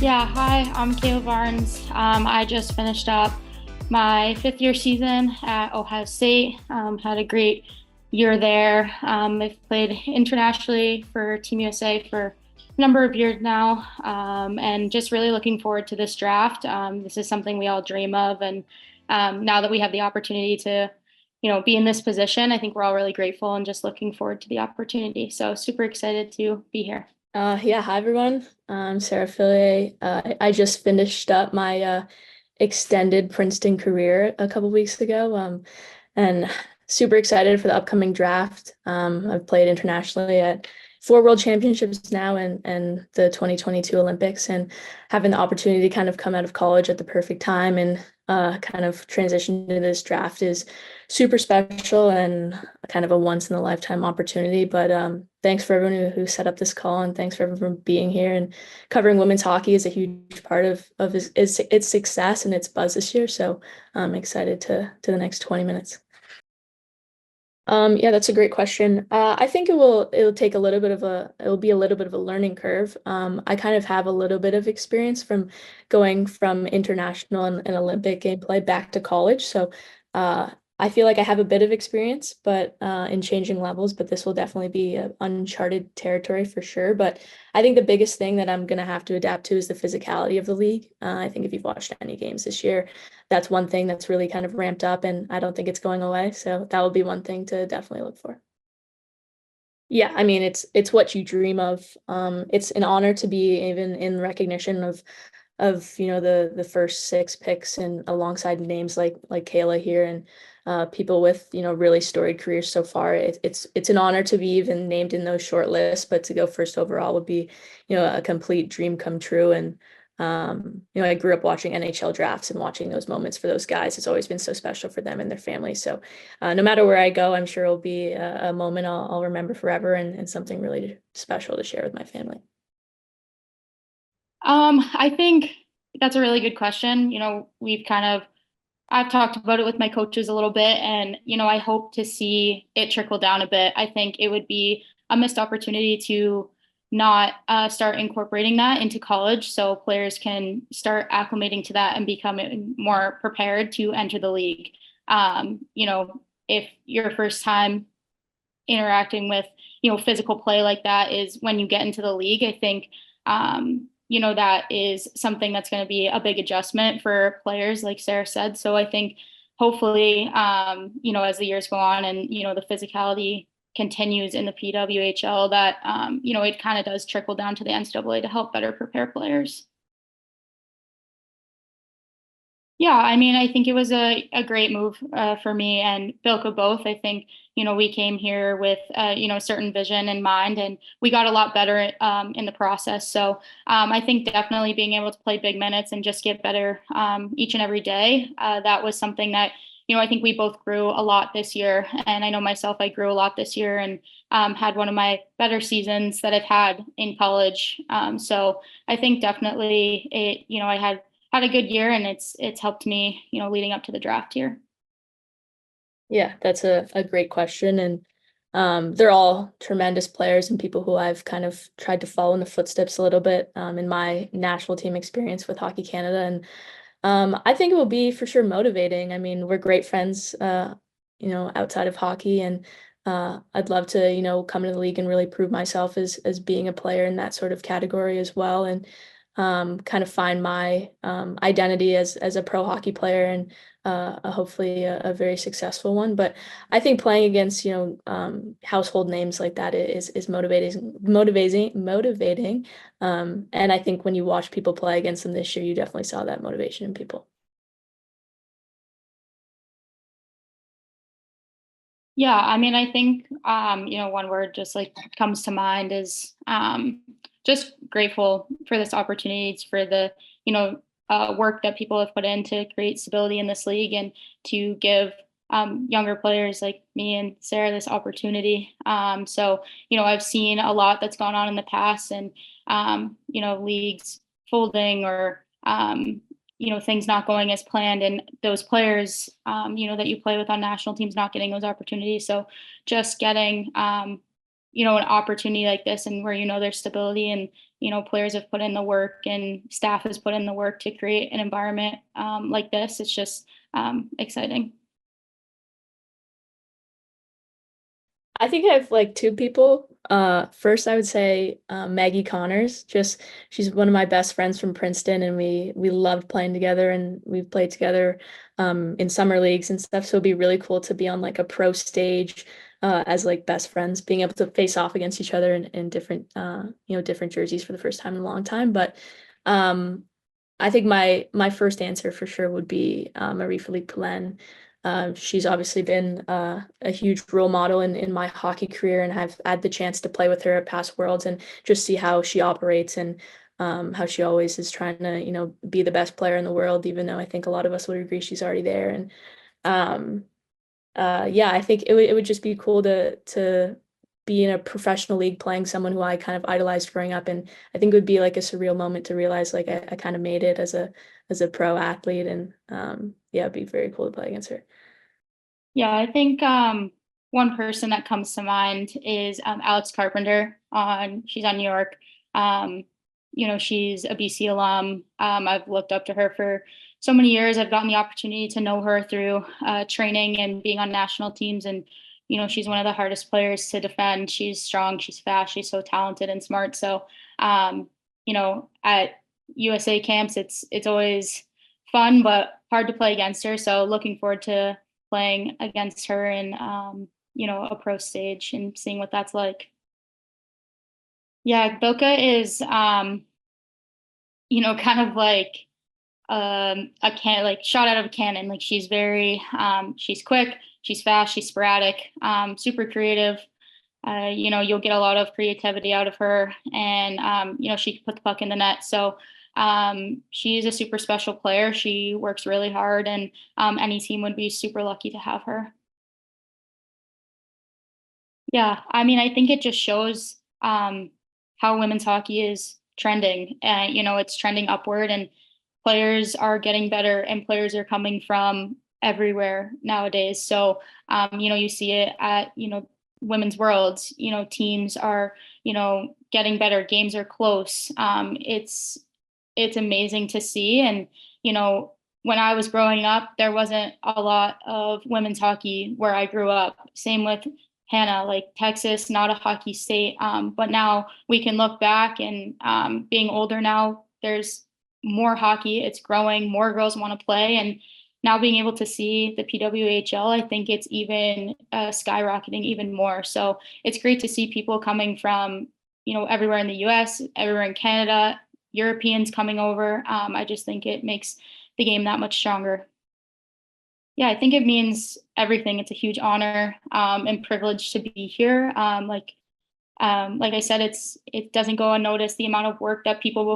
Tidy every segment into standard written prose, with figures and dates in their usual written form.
Yeah, hi, I'm Cayla Barnes. I just finished up my fifth year season at Ohio State. Had a great year there. I've played internationally for Team USA for a number of years now, and just really looking forward to this draft. This is something we all dream of, and now that we have the opportunity to, be in this position, I think we're all really grateful and just looking forward to the opportunity. So super excited to be here. Yeah, hi everyone. I'm Sarah Fillier. I just finished up my extended Princeton career a couple weeks ago, and super excited for the upcoming draft. I've played internationally at four world championships now and the 2022 Olympics, and having the opportunity to kind of come out of college at the perfect time and kind of transition to this draft is super special and kind of a once in a lifetime opportunity. But thanks for everyone who set up this call, and thanks for everyone for being here. And covering women's hockey is a huge part of its success and its buzz this year. So I'm excited to the next 20 minutes. Yeah, that's a great question. I think it'll take it'll be a little bit of a learning curve. I kind of have a little bit of experience from going from international and Olympic gameplay back to college. So I feel like I have a bit of experience, but in changing levels, but this will definitely be uncharted territory for sure. But I think the biggest thing that I'm gonna have to adapt to is the physicality of the league. I think if you've watched any games this year, that's one thing that's really kind of ramped up, and I don't think it's going away. So that will be one thing to definitely look for. Yeah, I mean it's what you dream of. It's an honor to be even in recognition of the first six picks and alongside names like Cayla here and people with really storied careers so far. It's an honor to be even named in those short lists, but to go first overall would be a complete dream come true. And I grew up watching NHL drafts and watching those moments for those guys. It's always been so special for them and their families. So no matter where I go, I'm sure it'll be a moment I'll remember forever and something really special to share with my family. I think that's a really good question. I've talked about it with my coaches a little bit, and, I hope to see it trickle down a bit. I think it would be a missed opportunity to not start incorporating that into college so players can start acclimating to that and becoming more prepared to enter the league. If your first time interacting with, physical play like that is when you get into the league, I think, that is something that's going to be a big adjustment for players, like Sarah said. So I think hopefully, as the years go on and, the physicality continues in the PWHL, that, it kind of does trickle down to the NCAA to help better prepare players. Yeah, I mean, I think it was a great move for me and Bilka both. I think, we came here with, a certain vision in mind, and we got a lot better in the process. So I think definitely being able to play big minutes and just get better each and every day, that was something that, I think we both grew a lot this year. And I know myself, I grew a lot this year and had one of my better seasons that I've had in college. So I think definitely I had a good year, and it's helped me, leading up to the draft here. Yeah, that's a great question. And they're all tremendous players and people who I've kind of tried to follow in the footsteps a little bit in my national team experience with Hockey Canada. And I think it will be for sure motivating. I mean, we're great friends, outside of hockey. And I'd love to, come into the league and really prove myself as being a player in that sort of category as well. And kind of find my identity as a pro hockey player and hopefully a very successful one. But I think playing against household names like that is motivating. And I think when you watch people play against them this year, you definitely saw that motivation in people. Yeah, I mean, I think one word just like comes to mind is just grateful for this opportunity, for the work that people have put in to create stability in this league and to give younger players like me and Sarah this opportunity. So I've seen a lot that's gone on in the past, and leagues folding or things not going as planned, and those players that you play with on national teams not getting those opportunities. So just getting an opportunity like this, and where, there's stability, and, players have put in the work and staff has put in the work to create an environment like this. It's just exciting. I think I have like two people. First, I would say Maggie Connors. Just she's one of my best friends from Princeton, and we loved playing together, and we've played together in summer leagues and stuff. So it'd be really cool to be on like a pro stage as like best friends, being able to face off against each other in different different jerseys for the first time in a long time. But um, I think my first answer for sure would be Marie-Philippe Poulin. She's obviously been a huge role model in my hockey career, and I've had the chance to play with her at past Worlds and just see how she operates, and how she always is trying to, be the best player in the world, even though I think a lot of us would agree she's already there. And um, yeah, I think it would just be cool to be in a professional league playing someone who I kind of idolized growing up, and I think it would be like a surreal moment to realize like I kind of made it as a pro athlete, and yeah, it'd be very cool to play against her. Yeah, I think one person that comes to mind is Alex Carpenter. She's on New York. Um, she's a BC alum. I've looked up to her for so many years. I've gotten the opportunity to know her through training and being on national teams. And she's one of the hardest players to defend. She's strong. She's fast. She's so talented and smart. So, at USA camps, it's always fun but hard to play against her. So looking forward to playing against her in a pro stage and seeing what that's like. Yeah, Boca is kind of like a can like shot out of a cannon. Like she's quick, she's fast, she's sporadic, super creative. You'll get a lot of creativity out of her, and she can put the puck in the net. So she's a super special player. She works really hard, and any team would be super lucky to have her. Yeah, I mean, I think it just shows how women's hockey is trending. And, it's trending upward, and players are getting better, and players are coming from everywhere nowadays. So, you see it at, women's worlds, teams are, getting better. Games are close. It's amazing to see. And, when I was growing up, there wasn't a lot of women's hockey where I grew up. Same with Hannah, like Texas, not a hockey state. But now we can look back, and being older now, there's more hockey. It's growing. More girls want to play. And now being able to see the PWHL, I think it's even skyrocketing even more. So it's great to see people coming from, everywhere in the US, everywhere in Canada, Europeans coming over. I just think it makes the game that much stronger. Yeah, I think it means everything. It's a huge honor and privilege to be here. Like I said, it doesn't go unnoticed the amount of work that people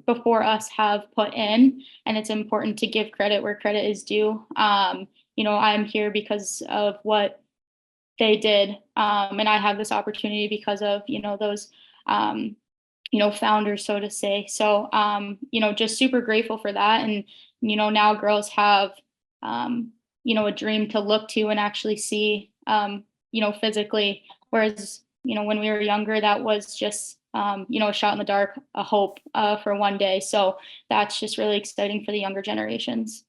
before us have put in, and it's important to give credit where credit is due. I'm here because of what they did, and I have this opportunity because of those founders, so to say. So just super grateful for that, and now girls have a dream to look to and actually see physically, whereas when we were younger, that was just, a shot in the dark, a hope for one day. So that's just really exciting for the younger generations.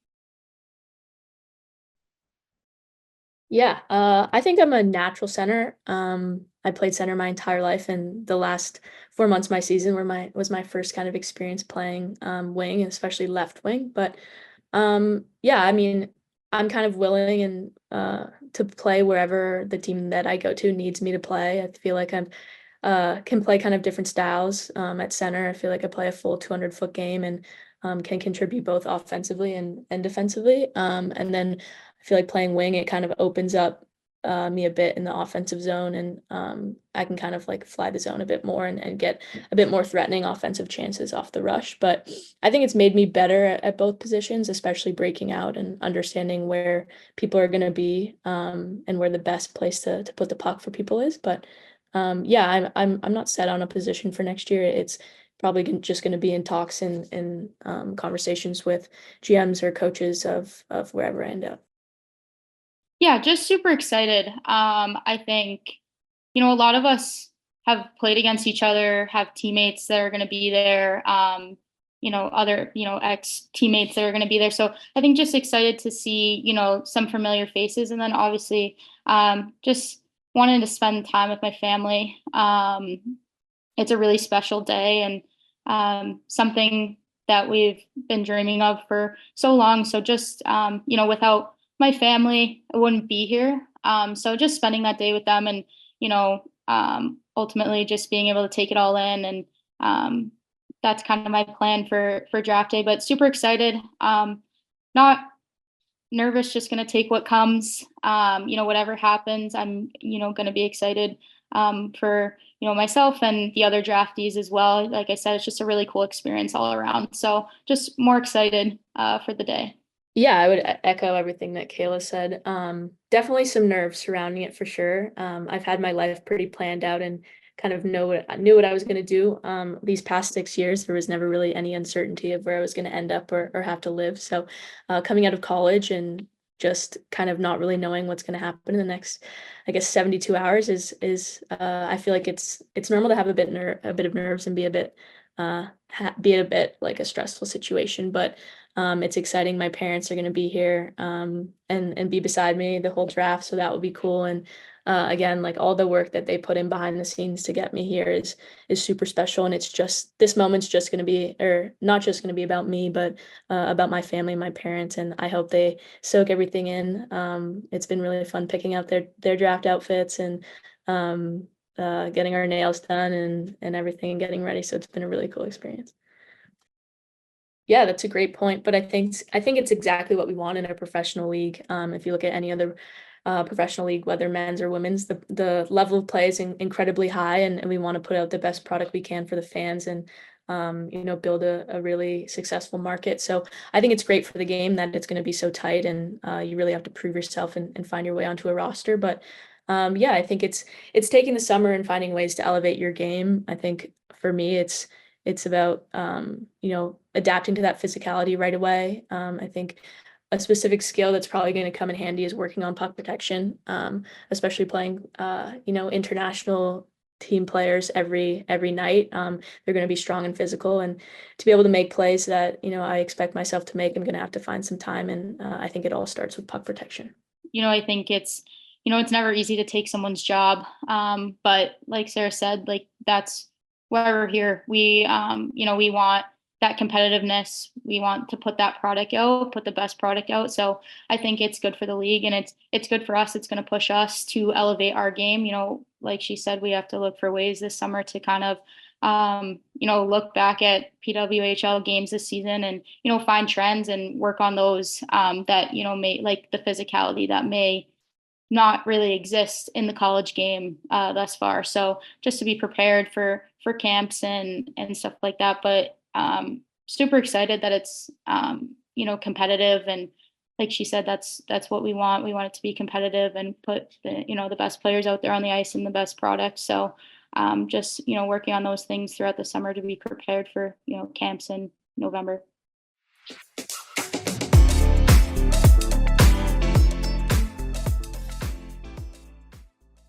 Yeah, I think I'm a natural center. I played center my entire life, and the last 4 months of my season was my first kind of experience playing wing, and especially left wing. But yeah, I mean, I'm kind of willing and to play wherever the team that I go to needs me to play. I feel like I'm can play kind of different styles at center. I feel like I play a full 200-foot game, and can contribute both offensively and defensively. And then I feel like playing wing, it kind of opens up me a bit in the offensive zone, and I can kind of like fly the zone a bit more, and get a bit more threatening offensive chances off the rush. But I think it's made me better at both positions, especially breaking out and understanding where people are going to be, and where the best place to put the puck for people is. But yeah, I'm not set on a position for next year. It's probably just going to be in talks and conversations with GMs or coaches of wherever I end up. Yeah, just super excited. I think a lot of us have played against each other, have teammates that are going to be there, other, ex teammates that are going to be there. So I think just excited to see, some familiar faces. And then obviously just wanting to spend time with my family. It's a really special day and something that we've been dreaming of for so long. So just, without my family, I wouldn't be here. So just spending that day with them and, ultimately just being able to take it all in. And that's kind of my plan for draft day, but super excited. Not nervous, just going to take what comes. Whatever happens, I'm, going to be excited for, myself and the other draftees as well. Like I said, it's just a really cool experience all around. So just more excited for the day. Yeah, I would echo everything that Cayla said. Definitely some nerves surrounding it for sure. I've had my life pretty planned out and kind of knew what I was going to do. These past 6 years, there was never really any uncertainty of where I was going to end up or have to live. So coming out of college and just kind of not really knowing what's going to happen in the next, I guess, 72 hours is I feel like it's normal to have a bit of nerves and be a bit like a stressful situation, but it's exciting. My parents are going to be here and be beside me the whole draft, so that will be cool. And again, like all the work that they put in behind the scenes to get me here is super special. And it's just this moment's just going to be, or not just going to be about me, but about my family, my parents, and I hope they soak everything in. It's been really fun picking out their draft outfits and getting our nails done and everything and getting ready. So it's been a really cool experience. Yeah, that's a great point. But I think it's exactly what we want in a professional league. If you look at any other professional league, whether men's or women's, the level of play is incredibly high, and we want to put out the best product we can for the fans and build a really successful market. So I think it's great for the game that it's going to be so tight, and you really have to prove yourself and find your way onto a roster. But yeah, I think it's taking the summer and finding ways to elevate your game. I think for me, it's about adapting to that physicality right away. I think a specific skill that's probably going to come in handy is working on puck protection, especially playing international team players every night. They're going to be strong and physical, and to be able to make plays that I expect myself to make, I'm going to have to find some time, and I think it all starts with puck protection. I think it's never easy to take someone's job. But like Sarah said, like that's why we're here. We want that competitiveness. We want to put that product out, put the best product out. So I think it's good for the league and it's good for us. It's going to push us to elevate our game. Like she said, we have to look for ways this summer to kind of look back at PWHL games this season and, find trends and work on those that, may like the physicality that may not really exist in the college game thus far. So just to be prepared for camps and stuff like that. But super excited that it's competitive, and like she said, that's what we want. We want it to be competitive and put the best players out there on the ice and the best product. So just working on those things throughout the summer to be prepared for camps in November.